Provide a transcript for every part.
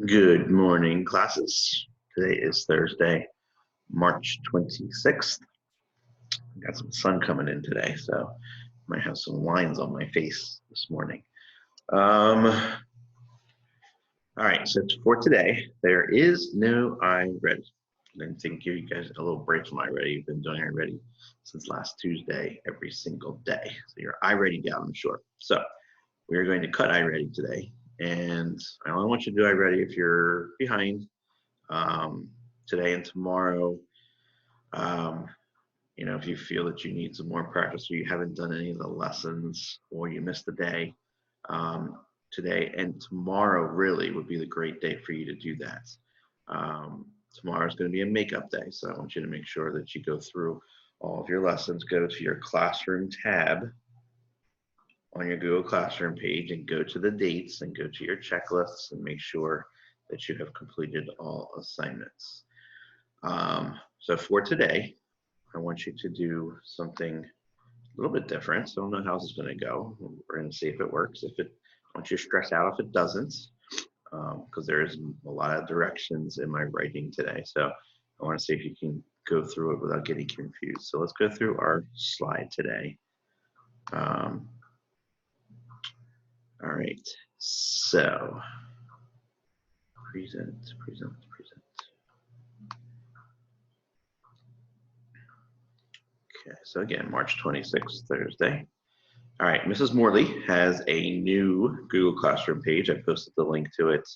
Good morning, classes. Today is Thursday, March 26th. Got some sun coming in today, so might have some lines on my face this morning. All right, so for today, there is no iReady. I didn't think give you guys a little break from iReady. You've been doing iReady since last Tuesday every single day. So you're iReady down, I'm sure. So we are going to cut iReady today. And I only want you to do iReady if you're behind. Today and tomorrow, if you feel that you need some more practice or you haven't done any of the lessons or you missed a day, today and tomorrow really would be the great day for you to do that. Tomorrow is going to be a makeup day, so I want you to make sure that you go through all of your lessons, go to your classroom tab on your Google Classroom page and go to the dates and go to your checklists and make sure that you have completed all assignments. So for today, I want you to do something a little bit different. So I don't know how this is going to go. We're going to see if it works. I want you to stress out if it doesn't, because there's a lot of directions in my writing today. So I want to see if you can go through it without getting confused. So let's go through our slide today. All right. So present. Okay, so again, March 26th, Thursday. All right, Mrs. Morley has a new Google Classroom page. I posted the link to it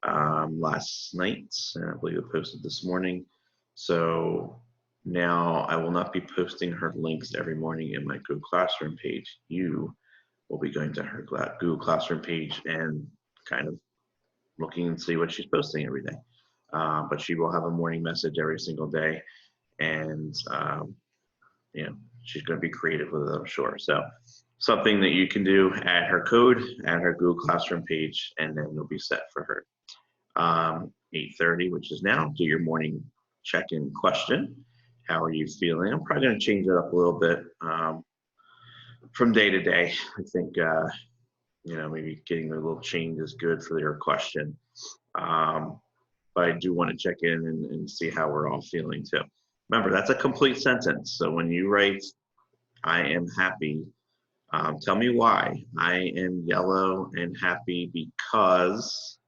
last night, and I believe it posted this morning. So now I will not be posting her links every morning in my Google Classroom page. You will be going to her Google Classroom page and kind of looking and see what she's posting every day. But she will have a morning message every single day, and she's going to be creative with it, I'm sure. So something that you can do, add her code, add her Google Classroom page, and then it'll be set for her. 8:30, which is now, do your morning check-in question. How are you feeling? I'm probably going to change it up a little bit from day to day. I think, maybe getting a little change is good for your question. But I do want to check in and see how we're all feeling too. Remember, that's a complete sentence. So when you write, I am happy, tell me why. I am yellow and happy because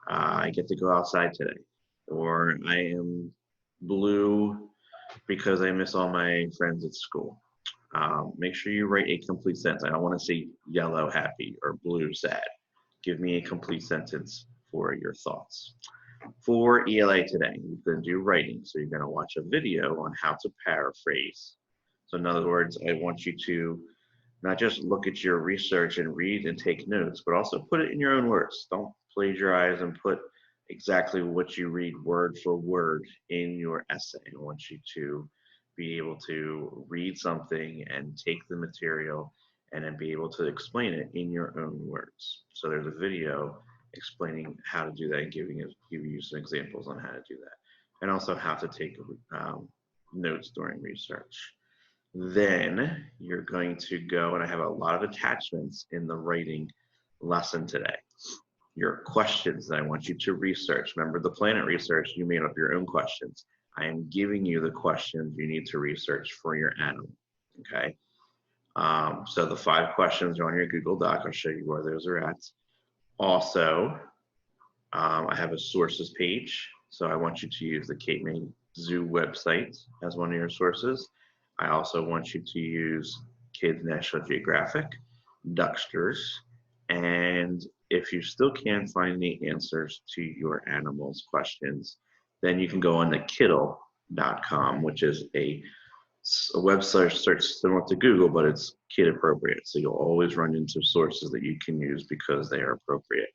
I get to go outside today. Or I am blue because I miss all my friends at school. Make sure you write a complete sentence. I don't want to say yellow happy or blue sad. Give me a complete sentence for your thoughts. For ELA today, you're going to do writing. So you're going to watch a video on how to paraphrase. So in other words, I want you to not just look at your research and read and take notes, but also put it in your own words. Don't plagiarize and put exactly what you read word for word in your essay. I want you to be able to read something and take the material and then be able to explain it in your own words. So there's a video explaining how to do that and giving you some examples on how to do that, and also how to take notes during research. Then you're going to go, and I have a lot of attachments in the writing lesson today. Your questions that I want you to research. Remember the Planet research, you made up your own questions. I am giving you the questions you need to research for your animal, okay? So the 5 questions are on your Google Doc. I'll show you where those are at. Also, I have a sources page. So I want you to use the Cape May Zoo website as one of your sources. I also want you to use Kids National Geographic, Ducksters, and if you still can't find the answers to your animals' questions, then you can go on to Kiddle.com, which is a website search similar to Google, but it's kid appropriate. So you'll always run into sources that you can use because they are appropriate.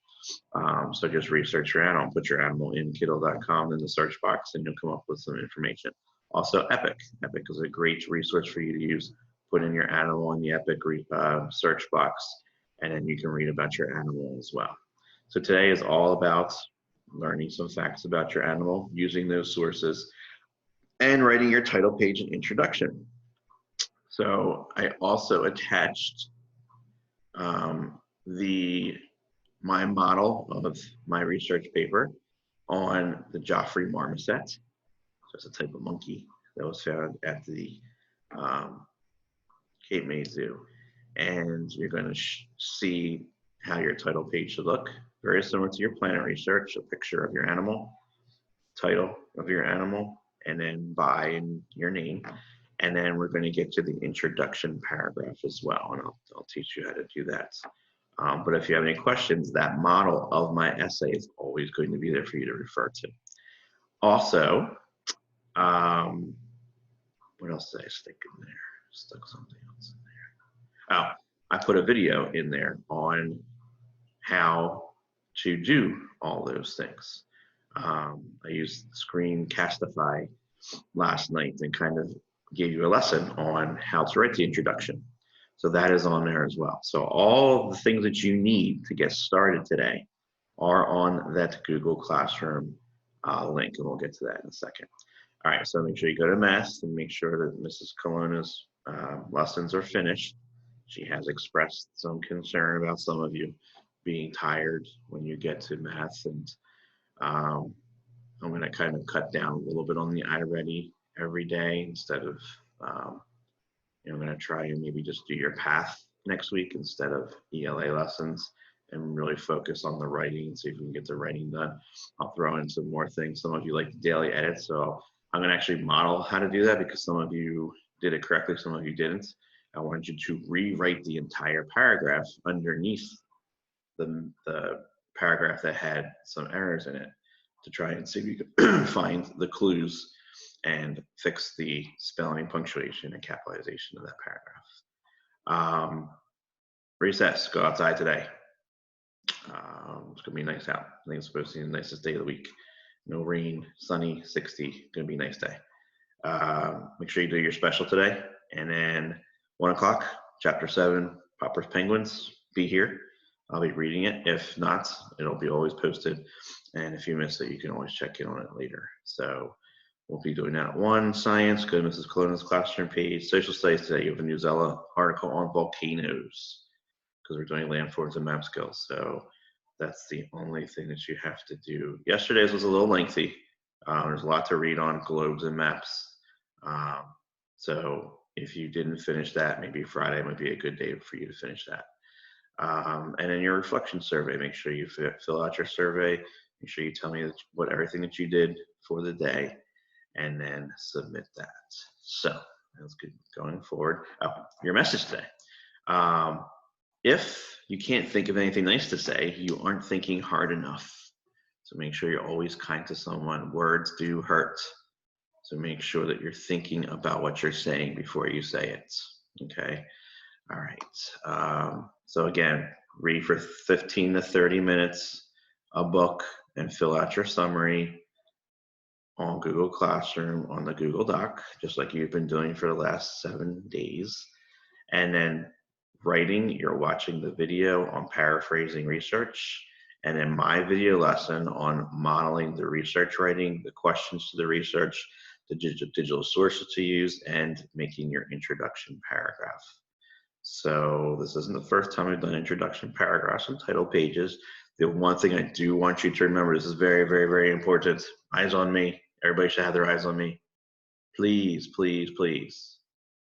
So just research your animal, put your animal in Kiddle.com in the search box, and you'll come up with some information. Also, Epic. Epic is a great resource for you to use. Put in your animal in the Epic search box, and then you can read about your animal as well. So today is all about learning some facts about your animal, using those sources, and writing your title page and introduction. So I also attached the my model of my research paper on the Joffrey marmoset. So it's a type of monkey that was found at the Cape May Zoo. And you're going to see how your title page should look. Very similar to your planet research, a picture of your animal, title of your animal, and then by and your name. And then we're going to get to the introduction paragraph as well, and I'll teach you how to do that. But if you have any questions, that model of my essay is always going to be there for you to refer to. Also, what else did I stick in there? Stuck something else in there. Oh, I put a video in there on how to do all those things. I used Screencastify last night and kind of gave you a lesson on how to write the introduction. So that is on there as well. So all the things that you need to get started today are on that Google Classroom link, and we'll get to that in a second. All right, so make sure you go to Mass and make sure that Mrs. Colonna's lessons are finished. She has expressed some concern about some of you being tired when you get to Math, and I'm going to kind of cut down a little bit on the iReady every day instead of, I'm going to try and maybe just do your Path next week instead of ELA lessons and really focus on the writing and see if we can get the writing done. I'll throw in some more things. Some of you like the daily edit, so I'm going to actually model how to do that because some of you did it correctly, some of you didn't. I want you to rewrite the entire paragraph underneath the paragraph that had some errors in it to try and see if you can find the clues and fix the spelling, punctuation, and capitalization of that paragraph. Recess, go outside today. It's gonna be nice out. I think it's supposed to be the nicest day of the week. No rain, sunny, 60, gonna be a nice day. Make sure you do your special today. And then 1 o'clock, chapter 7, Popper's Penguins, be here. I'll be reading it. If not, it'll be always posted. And if you miss it, you can always check in on it later. So we'll be doing that at 1. Science, go to Mrs. Colonna's classroom page. Social studies today, you have a Newsella article on volcanoes because we're doing landforms and map skills. So that's the only thing that you have to do. Yesterday's was a little lengthy. There's a lot to read on globes and maps. So if you didn't finish that, maybe Friday might be a good day for you to finish that. And then your reflection survey, make sure you fill out your survey, make sure you tell me what everything that you did for the day, and then submit that. So that's good going forward. Oh, your message today. If you can't think of anything nice to say, you aren't thinking hard enough. So make sure you're always kind to someone. Words do hurt. So make sure that you're thinking about what you're saying before you say it, okay? All right, so again, read for 15 to 30 minutes a book and fill out your summary on Google Classroom on the Google Doc, just like you've been doing for the last 7 days. And then writing, you're watching the video on paraphrasing research, and then my video lesson on modeling the research writing, the questions to the research, the digital sources to use, and making your introduction paragraph. So this isn't the first time I've done introduction paragraphs and title pages. The one thing I do want you to remember, this is very, very, very important. Eyes on me. Everybody should have their eyes on me. Please, please, please,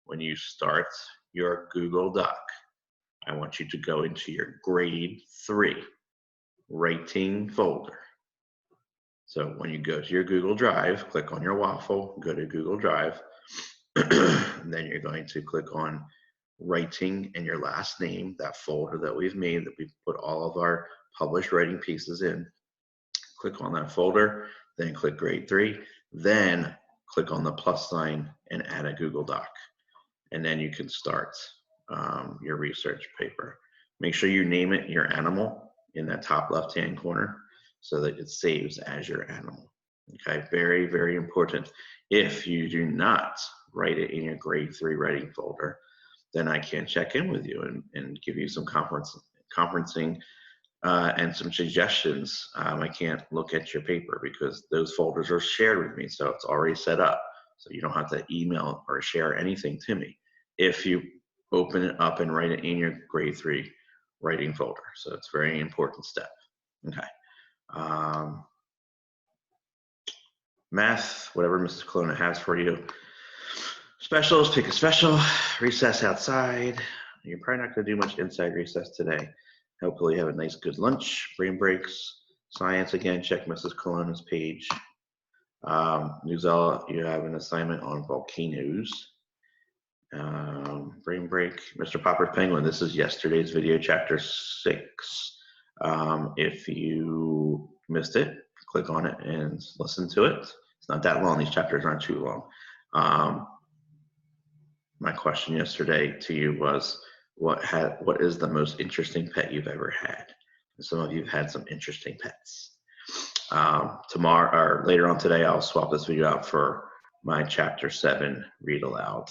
when you start your Google Doc, I want you to go into your grade 3 writing folder. So when you go to your Google Drive, click on your waffle, go to Google Drive, and then you're going to click on writing and your last name, that folder that we've made that we've put all of our published writing pieces in. Click on that folder, then click grade 3, then click on the plus sign and add a Google Doc. And then you can start your research paper. Make sure you name it your animal in that top left-hand corner so that it saves as your animal. Okay, very, very important. If you do not write it in your grade 3 writing folder, then I can check in with you and give you some conferencing and some suggestions. I can't look at your paper because those folders are shared with me, so it's already set up. So you don't have to email or share anything to me. If you open it up and write it in your grade 3 writing folder. So it's a very important step. Okay. Math, whatever Mrs. Colonna has for you. Specials, pick a special. Recess outside. You're probably not going to do much inside recess today. Hopefully you have a nice good lunch. Brain breaks. Science, again, check Mrs. Colonna's page. Newsella, you have an assignment on volcanoes. Brain break. Mr. Popper's Penguin, this is yesterday's video, chapter 6. If you missed it, click on it and listen to it. It's not that long. These chapters aren't too long. My question yesterday to you was, what is the most interesting pet you've ever had? And some of you have had some interesting pets. Tomorrow or later on today, I'll swap this video out for my chapter 7 read aloud.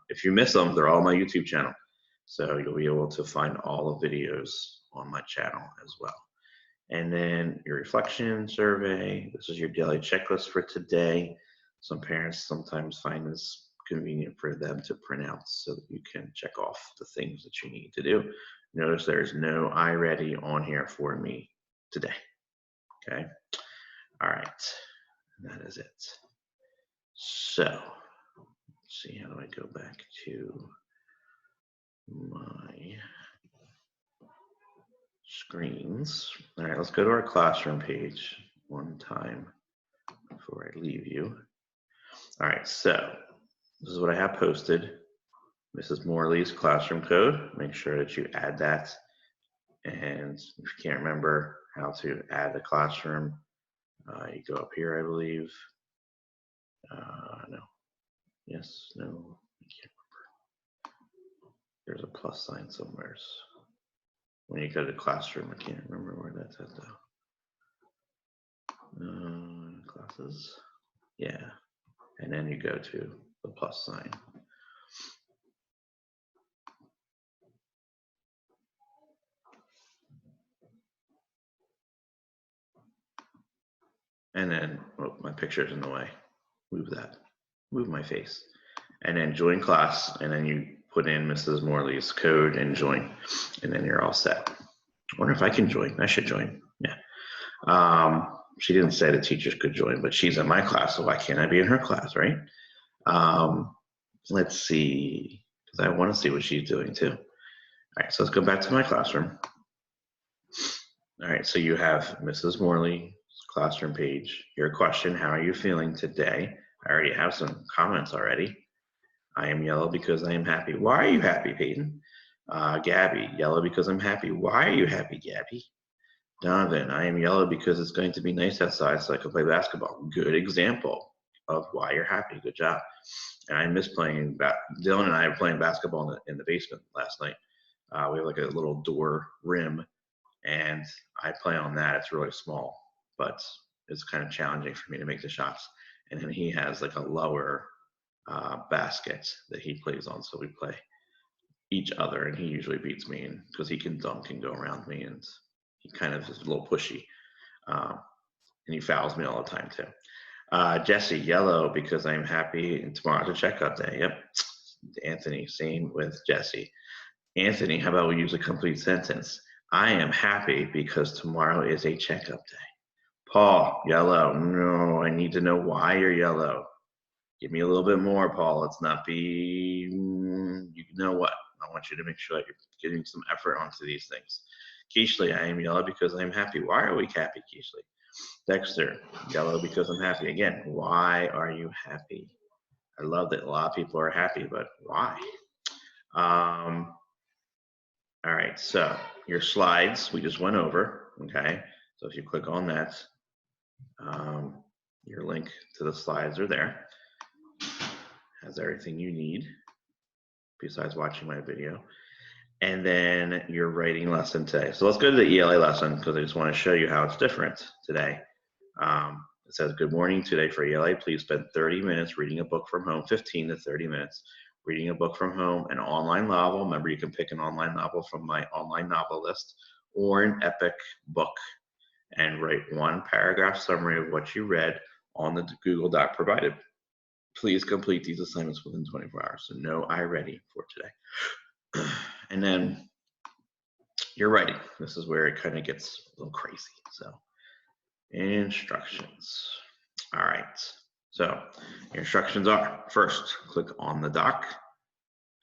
If you miss them, they're all on my YouTube channel. So you'll be able to find all the videos on my channel as well. And then your reflection survey. This is your daily checklist for today. Some parents sometimes find this convenient for them to print out so that you can check off the things that you need to do. Notice there's no iReady on here for me today. Okay. All right. That is it. So let's see, how do I go back to my screens? All right, let's go to our classroom page one time before I leave you. All right, so this is what I have posted. Mrs. Morley's classroom code. Make sure that you add that. And if you can't remember how to add a classroom, you go up here, I believe. No. Yes, no, I can't remember. There's a plus sign somewhere. When you go to classroom, I can't remember where that's at though. Classes. Yeah. And then you go to the plus sign. And then, oh, my picture's in the way. Move that. Move my face. And then join class, and then you put in Mrs. Morley's code and join, and then you're all set. I wonder if I can join. I should join. Yeah. She didn't say the teachers could join, but she's in my class, so why can't I be in her class, right? Let's see, because I want to see what she's doing too. All right, so let's go back to my classroom. All right, so you have Mrs. Morley's classroom page. Your question, how are you feeling today? I already have some comments already. I am yellow because I am happy. Why are you happy, Peyton? Gabby, yellow because I'm happy. Why are you happy, Gabby? Donovan, I am yellow because it's going to be nice outside so I can play basketball. Good example of why you're happy. Good job. And I miss playing. Dylan and I were playing basketball in the basement last night. We have like a little door rim, and I play on that. It's really small, but it's kind of challenging for me to make the shots. And then he has like a lower basket that he plays on, so we play each other, and he usually beats me because he can dunk and go around me, and he kind of is a little pushy, and he fouls me all the time too. Jesse, yellow because I'm happy and tomorrow's a checkup day. Yep. Anthony, same with Jesse. Anthony, how about we use a complete sentence? I am happy because tomorrow is a checkup day. Paul, yellow. No, I need to know why you're yellow. Give me a little bit more, Paul. Let's not be, you know what? I want you to make sure that you're getting some effort onto these things. Keishley, I am yellow because I'm happy. Why are we happy, Keishley? Dexter, yellow because I'm happy. Again, why are you happy? I love that a lot of people are happy, but why? All right, so your slides, we just went over, okay? So if you click on that, your link to the slides are there. Has everything you need besides watching my video. And then your writing lesson today. So let's go to the ELA lesson because I just want to show you how it's different today. It says, good morning today for ELA. Please spend 30 minutes reading a book from home, 15 to 30 minutes. Reading a book from home, an online novel. Remember, you can pick an online novel from my online novel list or an epic book and write one paragraph summary of what you read on the Google Doc provided. Please complete these assignments within 24 hours. So no iReady for today. And then your writing. This is where it kind of gets a little crazy. So instructions. All right. So your instructions are, first, click on the doc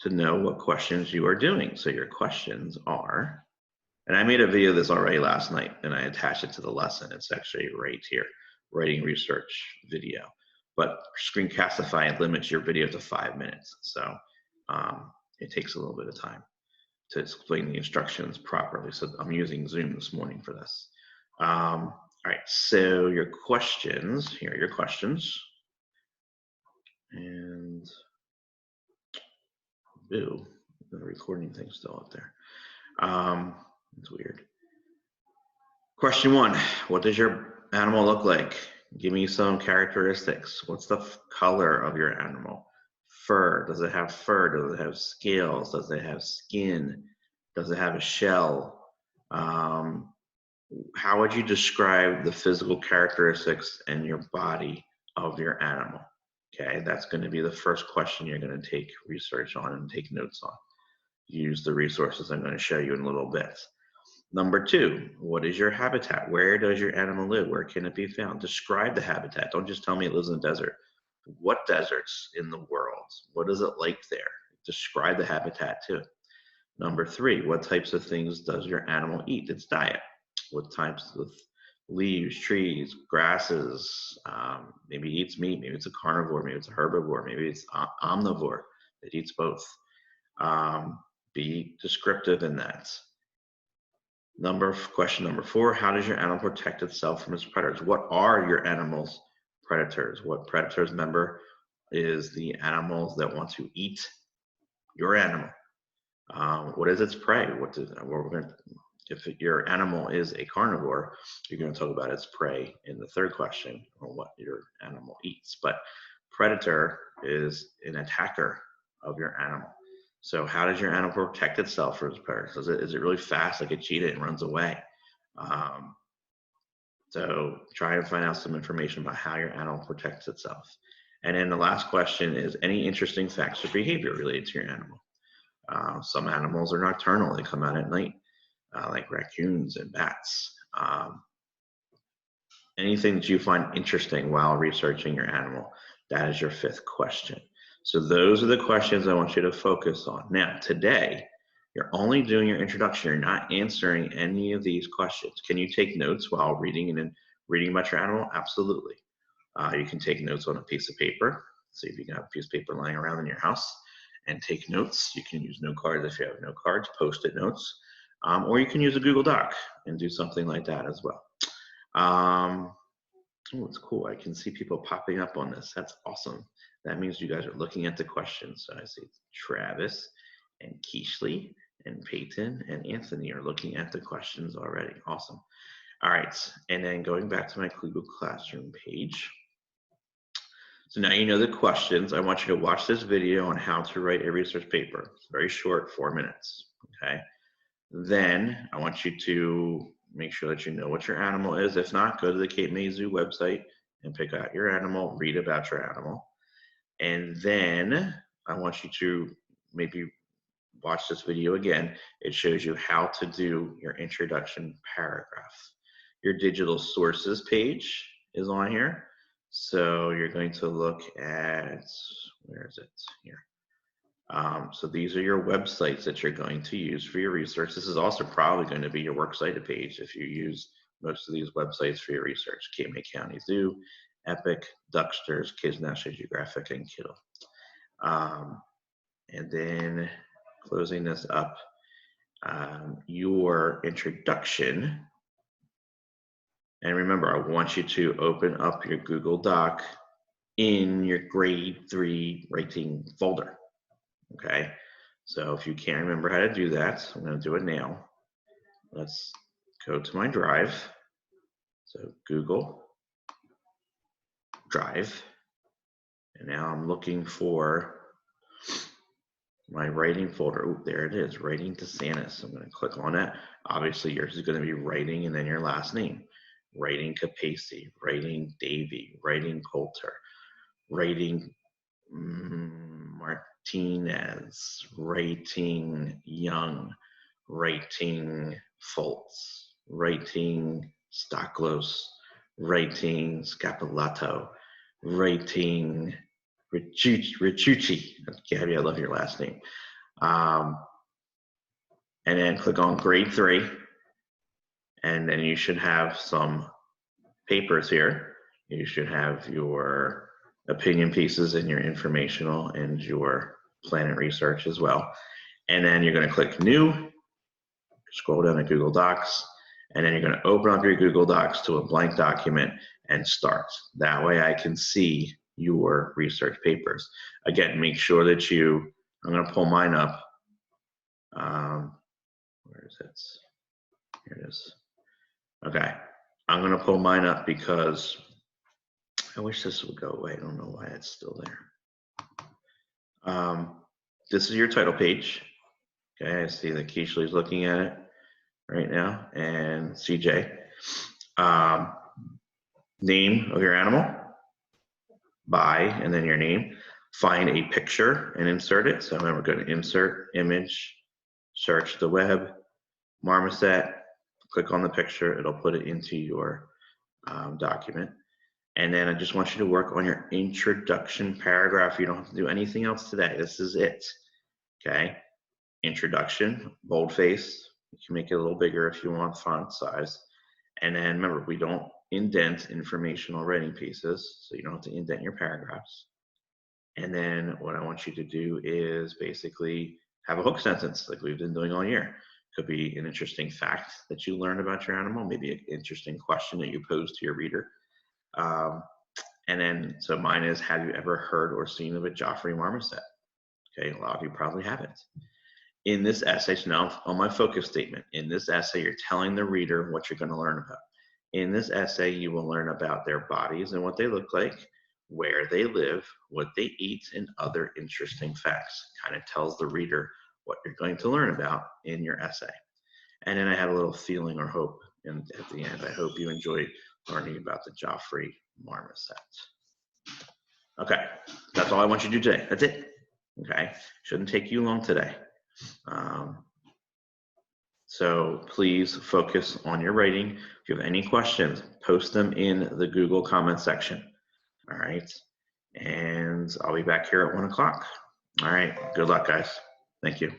to know what questions you are doing. So your questions are, and I made a video of this already last night and I attached it to the lesson. It's actually right here, writing research video. But Screencastify limits your video to 5 minutes. So it takes a little bit of time to explain the instructions properly. So I'm using Zoom this morning for this. All right, so your questions, here are your questions. And, ew, the recording thing's still up there. It's weird. Question 1, what does your animal look like? Give me some characteristics. What's the color of your animal? Fur, does it have fur? Does it have scales? Does it have skin? Does it have a shell? How would you describe the physical characteristics and your body of your animal? Okay, that's going to be the first question you're going to take research on and take notes on. Use the resources I'm going to show you in a little bit. Number 2, what is your habitat? Where does your animal live? Where can it be found? Describe the habitat. Don't just tell me it lives in the desert. What deserts in the world? What is it like there? Describe the habitat too. Number 3, what types of things does your animal eat? Its diet. What types of leaves, trees, grasses, maybe it eats meat, maybe it's a carnivore, maybe it's a herbivore, maybe it's omnivore. It eats both. Be descriptive in that. Question number 4, how does your animal protect itself from its predators? What are your animal's predators? What predators, remember, is the animals that want to eat your animal. What is its prey? If your animal is a carnivore, you're going to talk about its prey in the third question, or what your animal eats. But predator is an attacker of your animal. So how does your animal protect itself from its predators? Is it really fast like a cheetah and runs away? So try and find out some information about how your animal protects itself. And then the last question is any interesting facts or behavior related to your animal. Some animals are nocturnal, they come out at night, like raccoons and bats. Anything that you find interesting while researching your animal, that is your 5th question. So those are the questions I want you to focus on. Now, today, you're only doing your introduction. You're not answering any of these questions. Can you take notes while reading and reading about your animal? Absolutely. You can take notes on a piece of paper. See if you can have a piece of paper lying around in your house and take notes. You can use note cards if you have note cards, Post-it notes, or you can use a Google Doc and do something like that as well. Oh, it's cool. I can see people popping up on this. That's awesome. That means you guys are looking at the questions. So I see Travis and Keishley and Peyton and Anthony are looking at the questions already. Awesome. All right. And then going back to my Google Classroom page. So now you know the questions. I want you to watch this video on how to write a research paper. It's very short, 4 minutes. Okay. Then I want you to make sure that you know what your animal is. If not, go to the Cape May Zoo website and pick out your animal, read about your animal. And then I want you to maybe watch this video again. It shows you how to do your introduction paragraph. Your digital sources page is on here. So you're going to look at, where is it? Here. So these are your websites that you're going to use for your research. This is also probably going to be your works cited page if you use most of these websites for your research. Cape May County Zoo, Epic, Ducksters, Kids National Geographic, and Kittle. And then closing this up, your introduction. And remember, I want you to open up your Google Doc in your grade 3 writing folder. Okay, so if you can't remember how to do that, I'm going to do it now. Let's go to my drive. So Google Drive. And now I'm looking for my writing folder. Oh, there it is, Writing DeSantis. I'm going to click on that. Obviously, yours is going to be writing and then your last name. Writing Capacey, Writing Davey, Writing Coulter, Writing Martinez, Writing Young, writing Fultz, writing Stoklos, writing Scapulato, writing Ricciucci. Gabby, I love your last name. And then click on grade 3. And then you should have some papers here. You should have your opinion pieces and your informational and your planet research as well. And then you're going to click new, scroll down to Google Docs, and then you're going to open up your Google Docs to a blank document and start. That way I can see your research papers. Again, make sure that I'm going to pull mine up. Where is it? Here it is. Okay, I'm going to pull mine up because I wish this would go away. I don't know why it's still there. This is your title page. Okay, I see that Keishley's looking at it right now, and CJ. Name of your animal, by, and then your name. Find a picture and insert it. So remember, go to insert image, search the web, marmoset, click on the picture, it'll put it into your document. And then I just want you to work on your introduction paragraph. You don't have to do anything else today. This is it, okay? Introduction, boldface. You can make it a little bigger if you want font size. And then remember, we don't indent informational writing pieces, so you don't have to indent your paragraphs. And then what I want you to do is basically have a hook sentence like we've been doing all year. Could be an interesting fact that you learned about your animal, maybe an interesting question that you pose to your reader. And then, so mine is, have you ever heard or seen of a Joffrey marmoset? Okay, a lot of you probably haven't. In this essay, so now on my focus statement, in this essay, you're telling the reader what you're going to learn about. In this essay, you will learn about their bodies and what they look like, where they live, what they eat, and other interesting facts. Kind of tells the reader what you're going to learn about in your essay. And then I had a little feeling or hope at the end. I hope you enjoyed learning about the Joffrey marmoset. Okay, that's all I want you to do today. That's it. Okay, shouldn't take you long today. So please focus on your writing. If you have any questions, post them in the Google comment section. All right, and I'll be back here at 1 o'clock. All right, good luck, guys. Thank you.